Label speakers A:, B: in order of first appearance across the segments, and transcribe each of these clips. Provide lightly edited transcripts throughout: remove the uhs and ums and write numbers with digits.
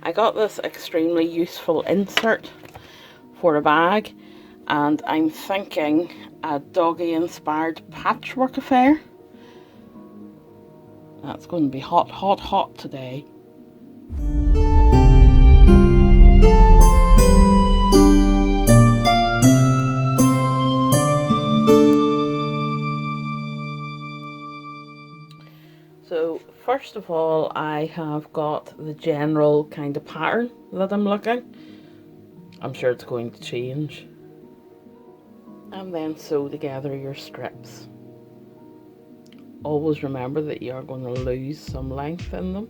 A: I got this extremely useful insert for a bag, and I'm thinking a doggy inspired patchwork affair. That's going to be hot, hot, hot today. So first of all, I have got the general kind of pattern that I'm looking. I'm sure it's going to change. And then sew together your strips. Always remember that you are going to lose some length in them.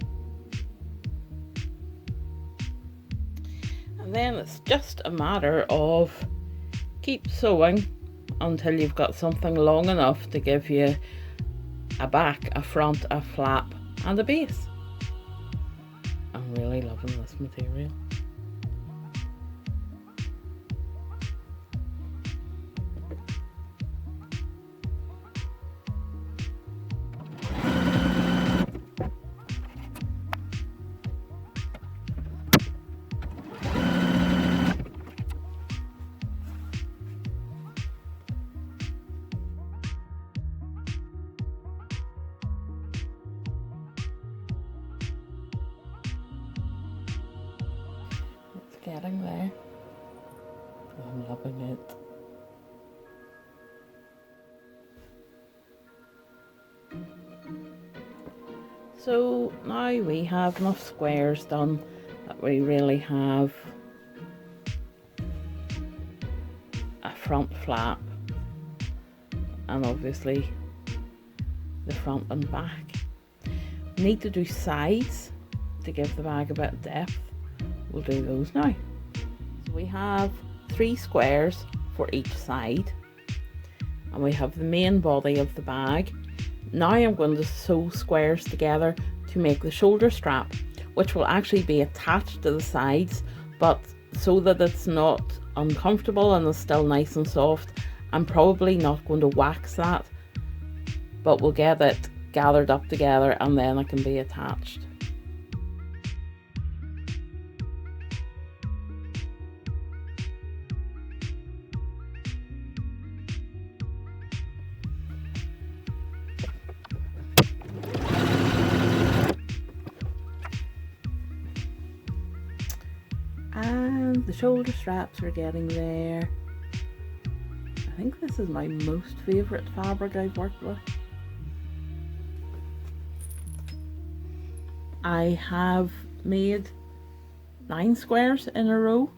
A: And then it's just a matter of keep sewing until you've got something long enough to give you a back, a front, a flap and a base. I'm really loving this material. Getting there. I'm loving it. So now we have enough squares done that we really have a front flap and obviously the front and back. We need to do sides to give the bag a bit of depth. We'll do those now. So we have 3 squares for each side, and we have the main body of the bag. Now I'm going to sew squares together to make the shoulder strap, which will actually be attached to the sides, but so that it's not uncomfortable and is still nice and soft. I'm probably not going to wax that, but we'll get it gathered up together and then it can be attached. And the shoulder straps are getting there. I think this is my most favourite fabric I've worked with. I have made 9 squares in a row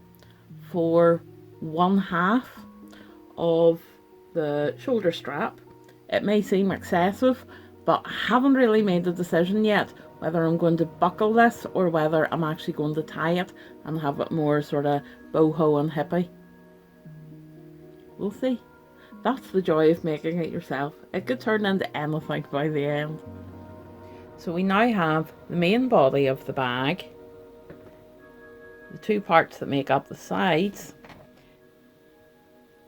A: for 1/2 of the shoulder strap. It may seem excessive, but I haven't really made a decision yet whether I'm going to buckle this or whether I'm actually going to tie it and have it more sort of boho and hippie. We'll see. That's the joy of making it yourself. It could turn into anything by the end. So we now have the main body of the bag, the 2 parts that make up the sides,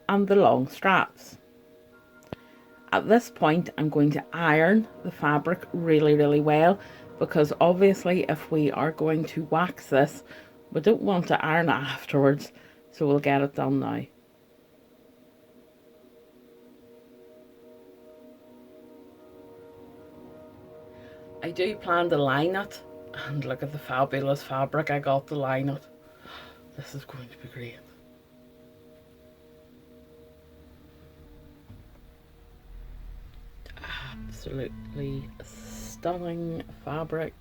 A: and the long straps. At this point, I'm going to iron the fabric really, really well, because obviously if we are going to wax this, we don't want to iron it afterwards, so we'll get it done now. I do plan to line it, and look at the fabulous fabric I got to line it. This is going to be great. Absolutely stunning fabric.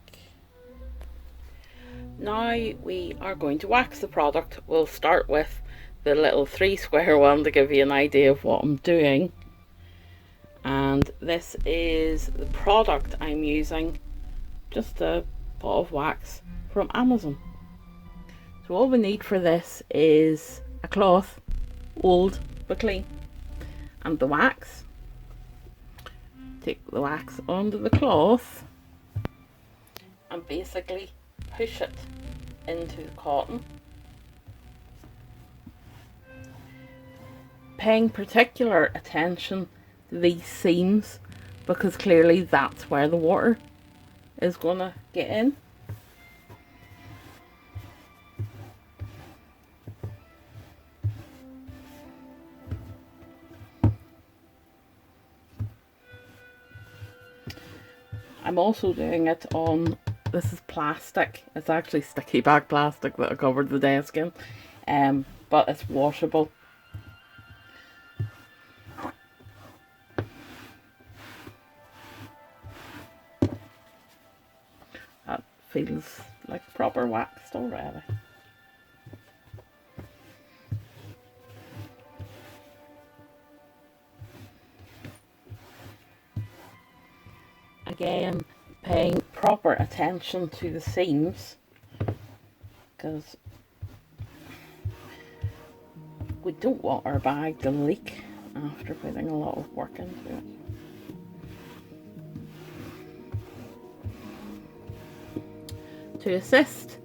A: Now we are going to wax the product. We'll start with the little 3 square one to give you an idea of what I'm doing. And this is the product I'm using, just a pot of wax from Amazon. So all we need for this is a cloth, old but clean, and the wax. Take the wax onto the cloth and basically push it into the cotton, paying particular attention to these seams because clearly that's where the water is gonna get in. I'm also doing it on, this is plastic. It's actually sticky back plastic that I covered the desk in, but it's washable. That feels like proper waxed already. Again, paying proper attention to the seams, because we don't want our bag to leak after putting a lot of work into it. To assist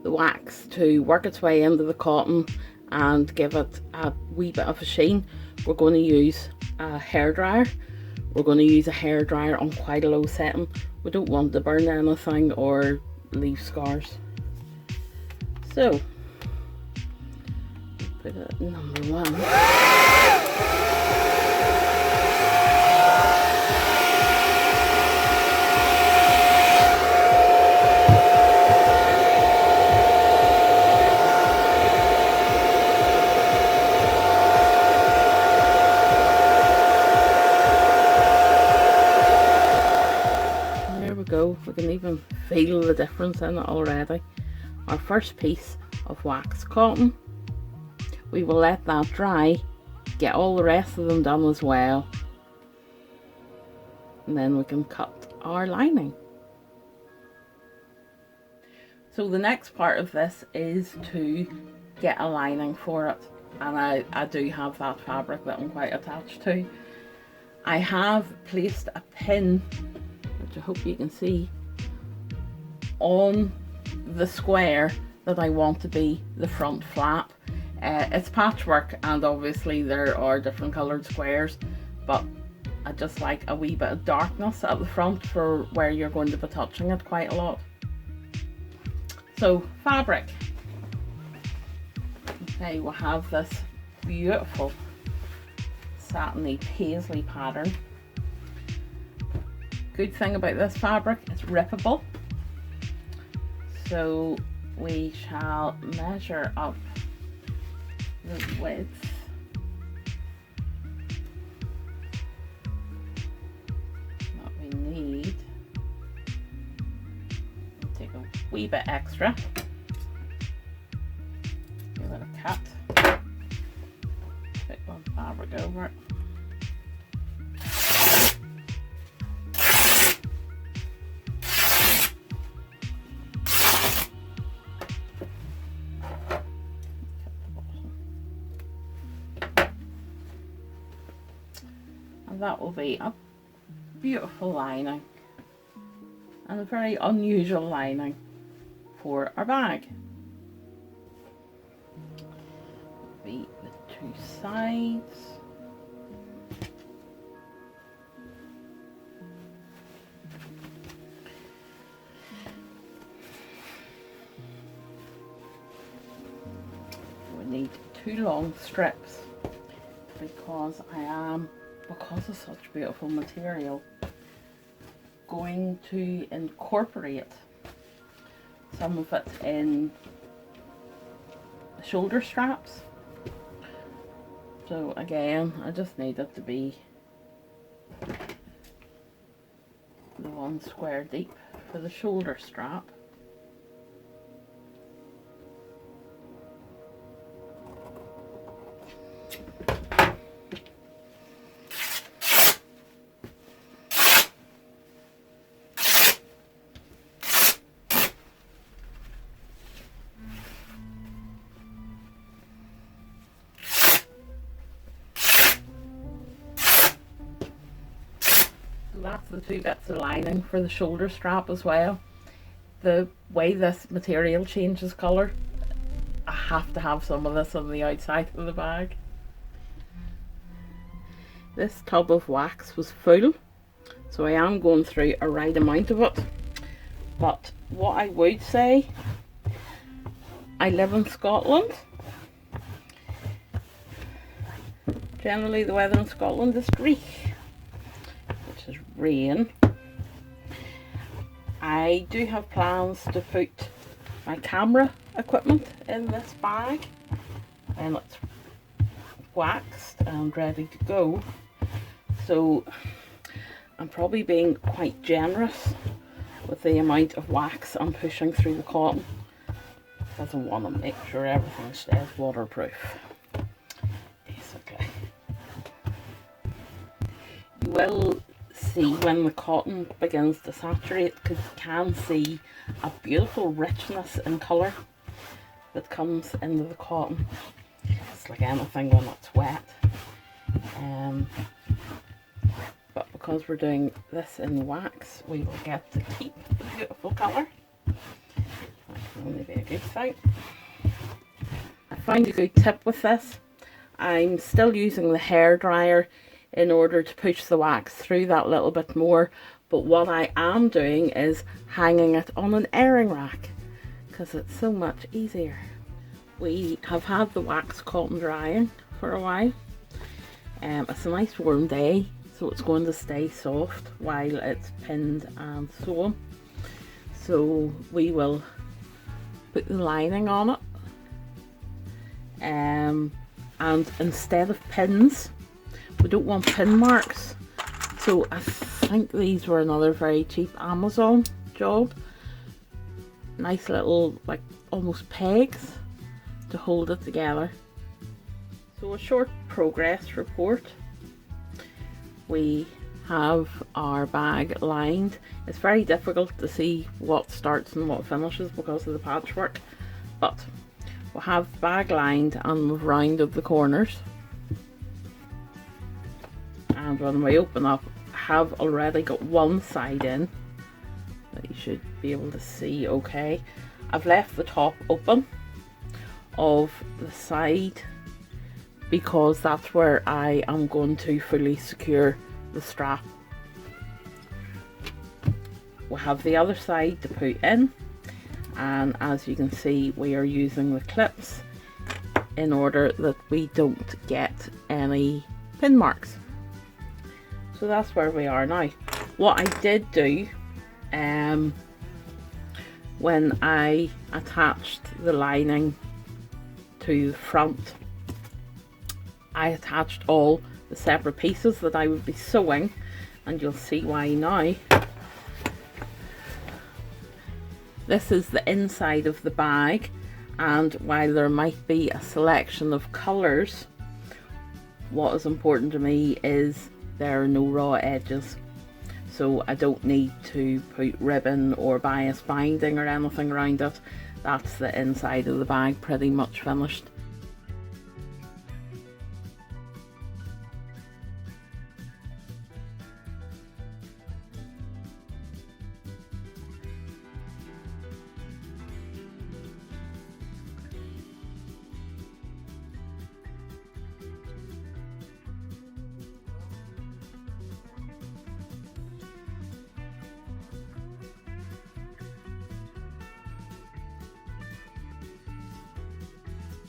A: the wax to work its way into the cotton and give it a wee bit of a sheen, we're going to use a hairdryer. We're going to use a hairdryer on quite a low setting. We don't want to burn anything or leave scars. So, put it at number 1. Go. We can even feel the difference in it already. Our first piece of wax cotton, we will let that dry, get all the rest of them done as well, and then we can cut our lining. So the next part of this is to get a lining for it, and I do have that fabric that I'm quite attached to. I have placed a pin, which I hope you can see, on the square that I want to be the front flap. It's patchwork, and obviously there are different coloured squares, but I just like a wee bit of darkness at the front for where you're going to be touching it quite a lot. So fabric. Okay, we'll have this beautiful satiny paisley pattern. Good thing about this fabric, it's rippable. So we shall measure up the width that we need. Take a wee bit extra. Give it a cut. Put one fabric over it. That will be a beautiful lining, and a very unusual lining for our bag. Be the 2 sides. We need 2 long strips because because it's such beautiful material, going to incorporate some of it in the shoulder straps. So again, I just need it to be the 1 square deep for the shoulder strap. That's the 2 bits of lining for the shoulder strap as well. The way this material changes colour, I have to have some of this on the outside of the bag. This tub of wax was full, so I am going through a right amount of it. But what I would say, I live in Scotland. Generally the weather in Scotland is dreich, which is rain. I do have plans to put my camera equipment in this bag and it's waxed and ready to go. So I'm probably being quite generous with the amount of wax I'm pushing through the cotton because I want to make sure everything stays waterproof. Basically, you will see when the cotton begins to saturate, because you can see a beautiful richness in colour that comes into the cotton. It's like anything when it's wet. But because we're doing this in wax, we will get to keep the beautiful colour. That can only be a good thing. I find a good tip with this. I'm still using the hair dryer in order to push the wax through that little bit more, but what I am doing is hanging it on an airing rack because it's so much easier. We have had the wax cotton drying for a while. It's a nice warm day, so it's going to stay soft while it's pinned and sewn. So we will put the lining on it, and instead of pins, we don't want pin marks, so I think these were another very cheap Amazon job. Nice little, like, almost pegs to hold it together. So a short progress report. We have our bag lined. It's very difficult to see what starts and what finishes because of the patchwork, but we'll have the bag lined and we've rounded the corners. And when we open up, I have already got one side in that you should be able to see okay. I've left the top open of the side because that's where I am going to fully secure the strap. We have the other side to put in, and as you can see, we are using the clips in order that we don't get any pin marks. So that's where we are now. What I did do when I attached the lining to the front, I attached all the separate pieces that I would be sewing, and you'll see why now. This is the inside of the bag, and while there might be a selection of colours, what is important to me is there are no raw edges, so I don't need to put ribbon or bias binding or anything around it. That's the inside of the bag pretty much finished.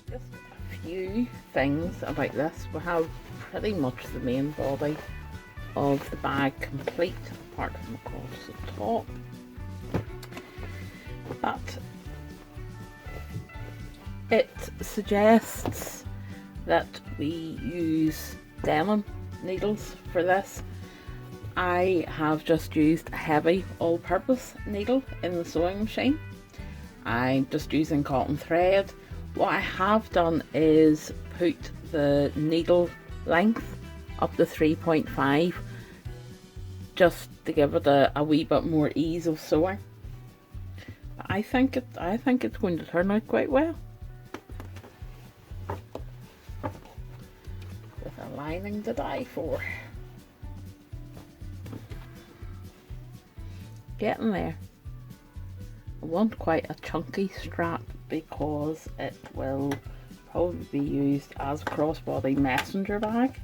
A: Just a few things about this. We have pretty much the main body of the bag complete, apart from of course the top. But it suggests that we use denim needles for this. I have just used a heavy all-purpose needle in the sewing machine. I'm just using cotton thread. What I have done is put the needle length up to 3.5 just to give it a wee bit more ease of sewing. I think it's going to turn out quite well. With a lining to die for. Getting there. I want quite a chunky strap because it will probably be used as a crossbody messenger bag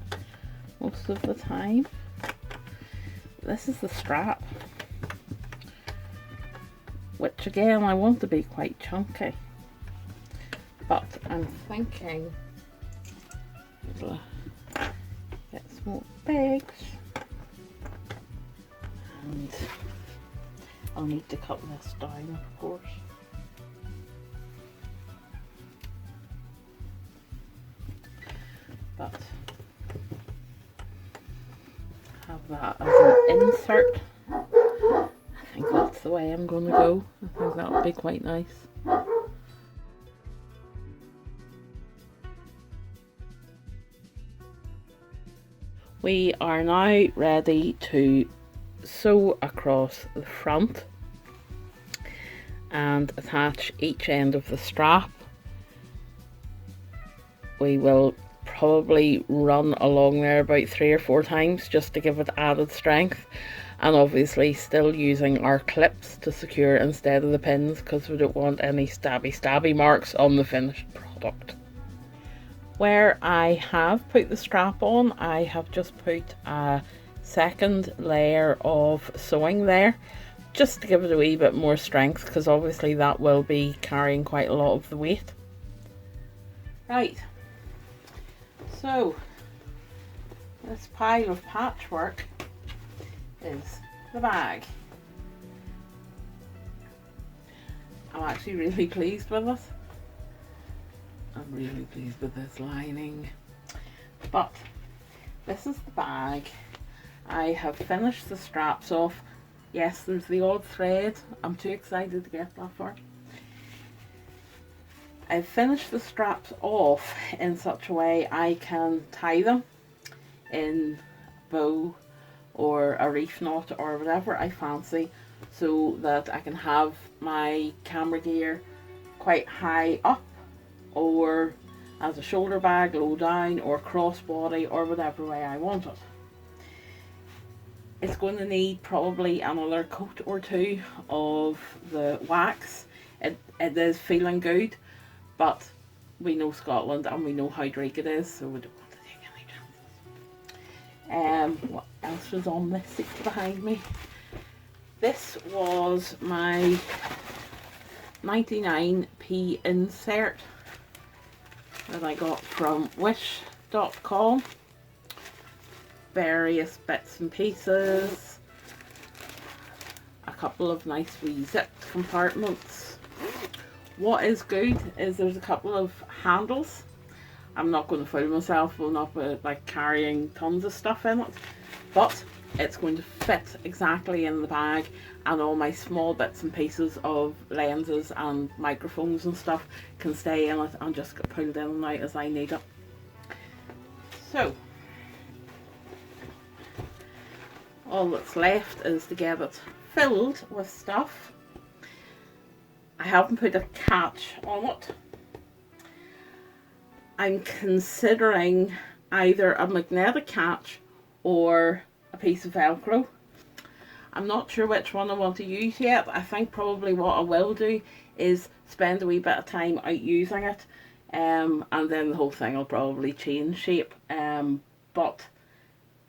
A: most of the time. This is the strap, which again I want to be quite chunky, but I'm thinking it'll get small pegs, and I'll need to cut this down, of course. But have that as an insert. I think that's the way I'm going to go. I think that would be quite nice. We are now ready to sew across the front and attach each end of the strap. We will probably run along there about 3 or 4 times just to give it added strength, and obviously still using our clips to secure instead of the pins because we don't want any stabby marks on the finished product. Where I have put the strap on, I have just put a second layer of sewing there just to give it a wee bit more strength, because obviously that will be carrying quite a lot of the weight. Right, so this pile of patchwork is the bag. I'm actually really pleased with it. I'm really pleased with this lining. But this is the bag. I have finished the straps off. Yes, there's the odd thread. I'm too excited to get that far. I've finished the straps off in such a way I can tie them in a bow or a reef knot or whatever I fancy, so that I can have my camera gear quite high up, or as a shoulder bag low down, or crossbody, or whatever way I want it. It's going to need probably another coat or 2 of the wax. It is feeling good, but we know Scotland and we know how dreich it is, so we don't want to take any chances. What else was on this seat behind me? This was my 99p insert that I got from wish.com. Various bits and pieces, a couple of nice wee zipped compartments. What is good is there's a couple of handles. I'm not going to fool myself, will not be like carrying tons of stuff in it, but it's going to fit exactly in the bag, and all my small bits and pieces of lenses and microphones and stuff can stay in it and just get pulled in and out as I need it. So all that's left is to get it filled with stuff. I haven't put a catch on it. I'm considering either a magnetic catch or a piece of Velcro. I'm not sure which one I want to use yet. I think probably what I will do is spend a wee bit of time out using it, and then the whole thing will probably change shape. But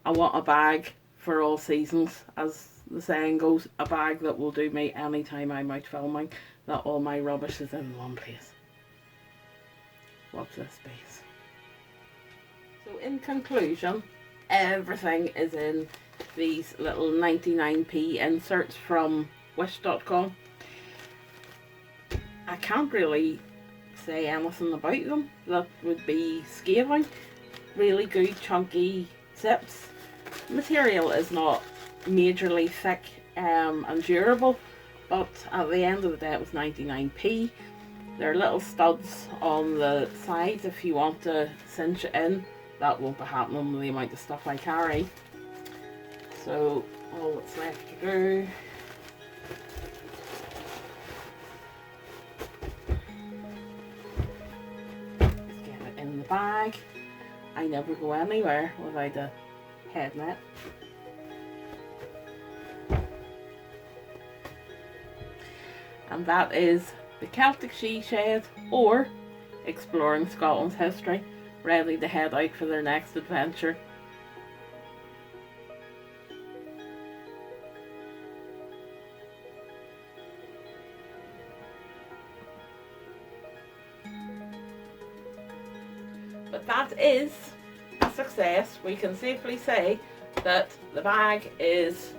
A: I want a bag for all seasons, as the saying goes, a bag that will do me anytime I'm out filming, that all my rubbish is in one place. Watch this space. So in conclusion, everything is in these little 99p inserts from wish.com. I can't really say anything about them that would be scathing. Really good chunky zips. Material is not majorly thick and durable, but at the end of the day it was 99p. There are little studs on the sides if you want to cinch it in. That won't be happening with the amount of stuff I carry. So all that's left to do is get it in the bag. I never go anywhere without a head net. And that is the Celtic she shed, or exploring Scotland's history, ready to head out for their next adventure. But that is a success. We can safely say that the bag is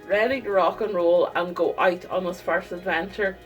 A: ready to rock and roll and go out on his first adventure.